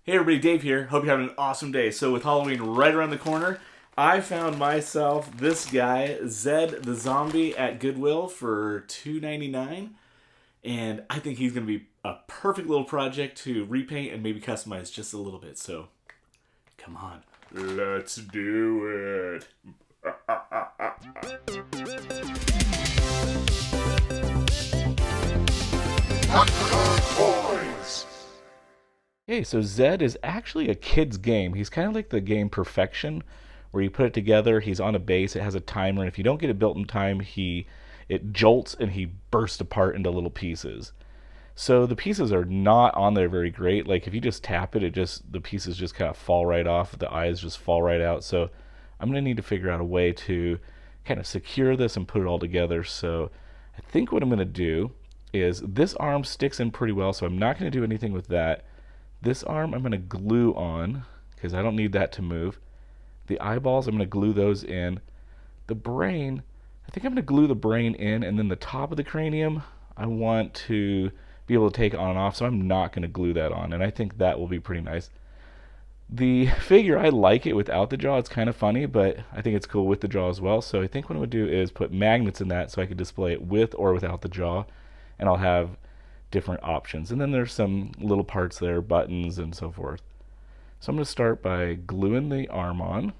Hey everybody, Dave here. Hope you're having an awesome day. So with Halloween right around the corner, I found myself this guy, Zed the Zombie, at Goodwill for $2.99, and I think he's going to be a perfect little project to repaint and maybe customize just a little bit. So come on, let's do it. Okay, so Zed is actually a kid's game. He's kind of like the game Perfection, where you put it together, he's on a base, it has a timer, and if you don't get it built in time, it jolts and he bursts apart into little pieces. So the pieces are not on there very great. Like if you just tap it, the pieces just kind of fall right off, the eyes just fall right out. So I'm gonna need to figure out a way to kind of secure this and put it all together. So I think what I'm gonna do is this arm sticks in pretty well, so I'm not gonna do anything with that. This arm I'm going to glue on because I don't need that to move. The eyeballs, I'm going to glue those in. The brain, I think I'm going to glue the brain in, and then the top of the cranium I want to be able to take on and off, so I'm not going to glue that on, and I think that will be pretty nice. The figure, I like it without the jaw. It's kind of funny, but I think it's cool with the jaw as well. So I think what I'm going to do is put magnets in that so I can display it with or without the jaw, and I'll have different options. And then there's some little parts there, buttons and so forth. So I'm going to start by gluing the arm on.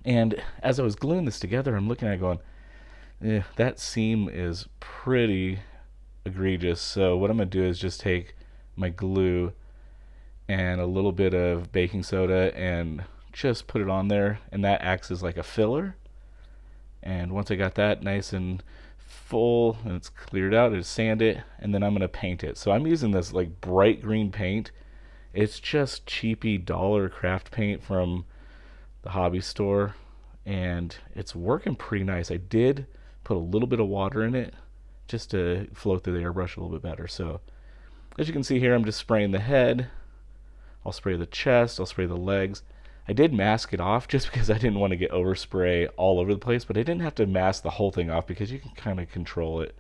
And as I was gluing this together, I'm looking at it going, that seam is pretty egregious. So what I'm going to do is just take my glue and a little bit of baking soda and just put it on there, and that acts as like a filler. And once I got that nice and full and it's cleared out, I just sand it, and then I'm going to paint it. So I'm using this like bright green paint. It's just cheapy dollar craft paint from the hobby store, and it's working pretty nice. I did put a little bit of water in it just to flow through the airbrush a little bit better. So as you can see here, I'm just spraying the head. I'll spray the chest, I'll spray the legs. I did mask it off just because I didn't want to get overspray all over the place, but I didn't have to mask the whole thing off because you can kind of control it.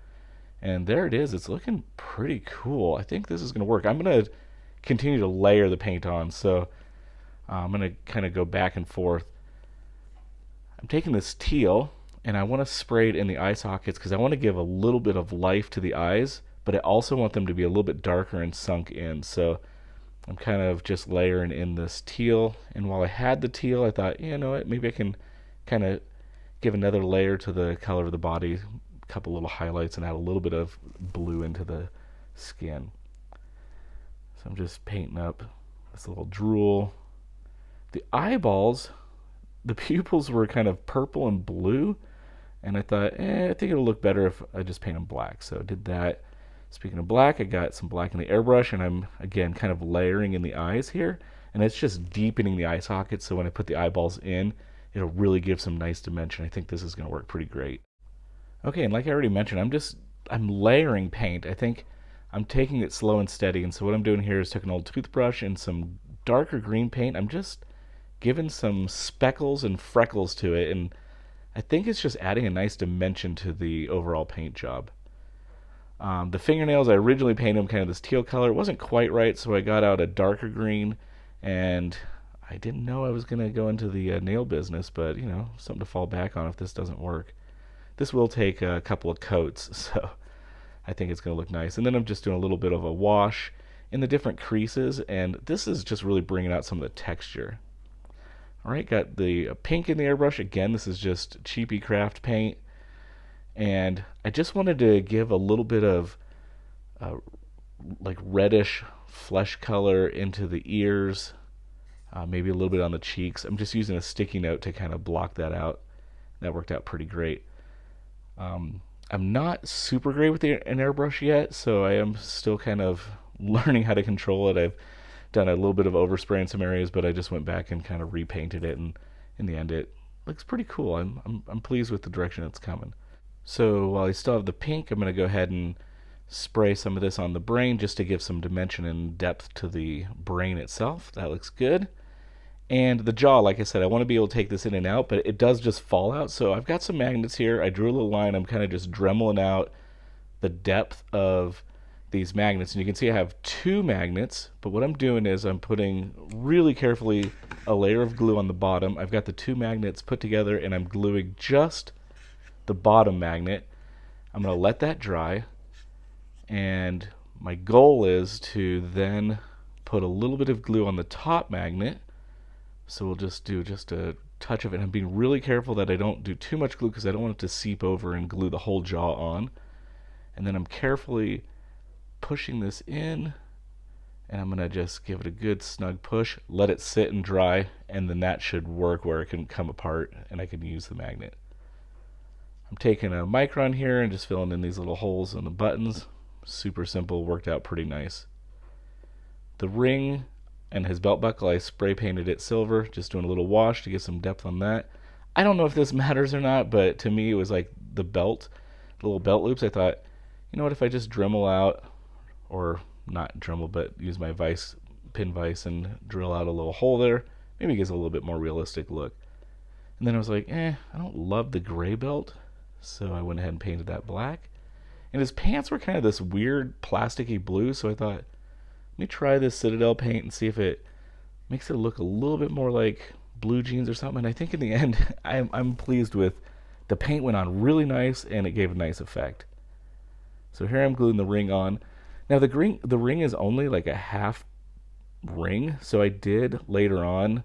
And there it is. It's looking pretty cool. I think this is going to work. I'm going to continue to layer the paint on, so I'm going to kind of go back and forth. I'm taking this teal, and I want to spray it in the eye sockets because I want to give a little bit of life to the eyes, but I also want them to be a little bit darker and sunk in. So I'm kind of just layering in this teal, and while I had the teal, I thought, you know what, maybe I can kind of give another layer to the color of the body, a couple little highlights, and add a little bit of blue into the skin. So I'm just painting up this little drool. The eyeballs, the pupils were kind of purple and blue, and I thought, I think it'll look better if I just paint them black. So I did that. Speaking of black, I got some black in the airbrush, and I'm, again, kind of layering in the eyes here. And it's just deepening the eye sockets, so when I put the eyeballs in, it'll really give some nice dimension. I think this is going to work pretty great. Okay, and like I already mentioned, I'm layering paint. I think I'm taking it slow and steady, and so what I'm doing here is taking an old toothbrush and some darker green paint. I'm just giving some speckles and freckles to it, and I think it's just adding a nice dimension to the overall paint job. The fingernails, I originally painted them kind of this teal color. It wasn't quite right, so I got out a darker green, and I didn't know I was going to go into the nail business, but, you know, something to fall back on if this doesn't work. This will take a couple of coats, so I think it's going to look nice. And then I'm just doing a little bit of a wash in the different creases, and this is just really bringing out some of the texture. All right, got the pink in the airbrush. Again, this is just cheapy craft paint. And I just wanted to give a little bit of like reddish flesh color into the ears, maybe a little bit on the cheeks. I'm just using a sticky note to kind of block that out. That worked out pretty great. I'm not super great with an airbrush yet, so I am still kind of learning how to control it. I've done a little bit of overspray in some areas, but I just went back and kind of repainted it, and in the end it looks pretty cool. I'm pleased with the direction it's coming. So while I still have the pink, I'm going to go ahead and spray some of this on the brain just to give some dimension and depth to the brain itself. That looks good. And the jaw, like I said, I want to be able to take this in and out, but it does just fall out. So I've got some magnets here. I drew a little line. I'm kind of just dremeling out the depth of these magnets, and you can see I have 2 magnets, but what I'm doing is I'm putting really carefully a layer of glue on the bottom. I've got the 2 magnets put together, and I'm gluing just the bottom magnet. I'm going to let that dry, and my goal is to then put a little bit of glue on the top magnet. So we'll just do just a touch of it. I'm being really careful that I don't do too much glue because I don't want it to seep over and glue the whole jaw on. And then I'm carefully pushing this in, and I'm going to just give it a good snug push, let it sit and dry, and then that should work where it can come apart and I can use the magnet. I'm taking a micron here and just filling in these little holes in the buttons. Super simple, worked out pretty nice. The ring and his belt buckle, I spray painted it silver, just doing a little wash to get some depth on that. I don't know if this matters or not, but to me it was like the belt, the little belt loops. I thought, you know what, if I just Dremel out, or not Dremel, but use my pin vise and drill out a little hole there, maybe it gives a little bit more realistic look. And then I was like, I don't love the gray belt, so I went ahead and painted that black. And his pants were kind of this weird plasticky blue, so I thought, let me try this Citadel paint and see if it makes it look a little bit more like blue jeans or something. And I think in the end, I'm pleased with the paint. Went on really nice, and it gave a nice effect. So here I'm gluing the ring on. Now the ring is only like a half ring, so I did later on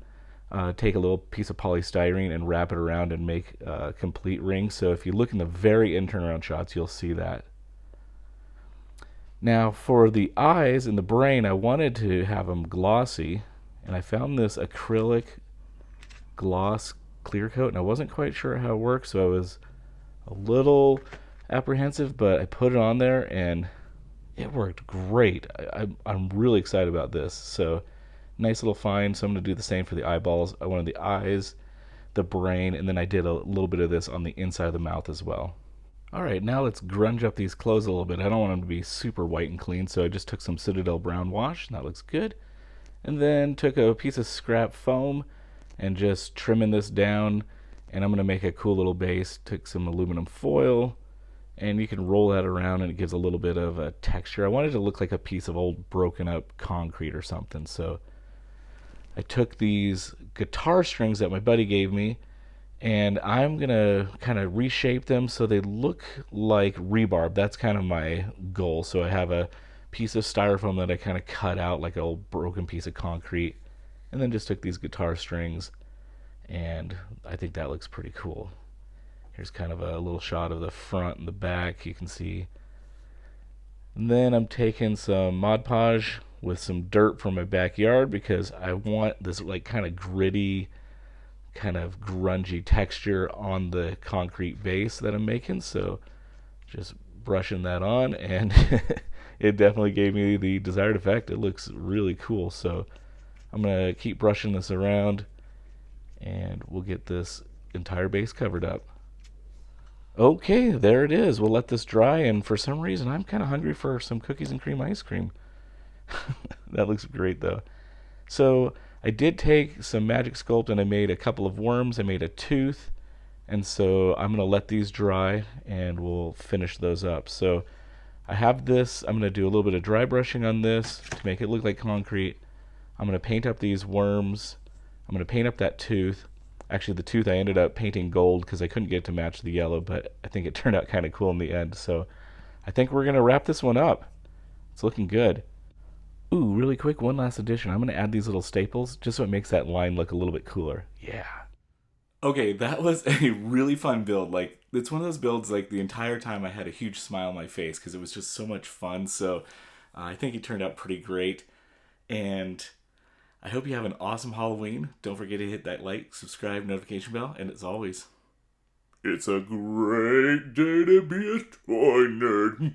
take a little piece of polystyrene and wrap it around and make a complete ring. So if you look in the very end turnaround shots, you'll see that. Now for the eyes and the brain, I wanted to have them glossy, and I found this acrylic gloss clear coat, and I wasn't quite sure how it worked, so I was a little apprehensive, but I put it on there and it worked great. I'm really excited about this. So nice little find. So I'm going to do the same for the eyeballs. I wanted the eyes, the brain, and then I did a little bit of this on the inside of the mouth as well. All right, now let's grunge up these clothes a little bit. I don't want them to be super white and clean, so I just took some Citadel brown wash, and that looks good. And then took a piece of scrap foam and just trimming this down, and I'm going to make a cool little base. Took some aluminum foil, and you can roll that around and it gives a little bit of a texture. I wanted it to look like a piece of old broken up concrete or something, so I took these guitar strings that my buddy gave me, and I'm gonna kind of reshape them so they look like rebarb. That's kind of my goal. So I have a piece of styrofoam that I kind of cut out like an old broken piece of concrete, and then just took these guitar strings, and I think that looks pretty cool. Here's kind of a little shot of the front and the back, you can see. And then I'm taking some Mod Podge with some dirt from my backyard because I want this like kind of gritty, kind of grungy texture on the concrete base that I'm making. So just brushing that on, and it definitely gave me the desired effect. It looks really cool. So I'm going to keep brushing this around, and we'll get this entire base covered up. Okay, there it is. We'll let this dry, and for some reason I'm kind of hungry for some cookies and cream ice cream. That looks great though. So I did take some Magic Sculpt and I made a couple of worms. I made a tooth, and so I'm going to let these dry and we'll finish those up. So I have this. I'm going to do a little bit of dry brushing on this to make it look like concrete. I'm going to paint up these worms. I'm going to paint up that tooth. Actually, the tooth I ended up painting gold because I couldn't get it to match the yellow, but I think it turned out kind of cool in the end. So I think we're going to wrap this one up. It's looking good. Ooh, really quick, one last addition. I'm going to add these little staples just so it makes that line look a little bit cooler. Yeah. Okay, that was a really fun build. Like, it's one of those builds, like, the entire time I had a huge smile on my face because it was just so much fun. So I think it turned out pretty great. And I hope you have an awesome Halloween. Don't forget to hit that like, subscribe, notification bell, and as always, it's a great day to be a toy nerd.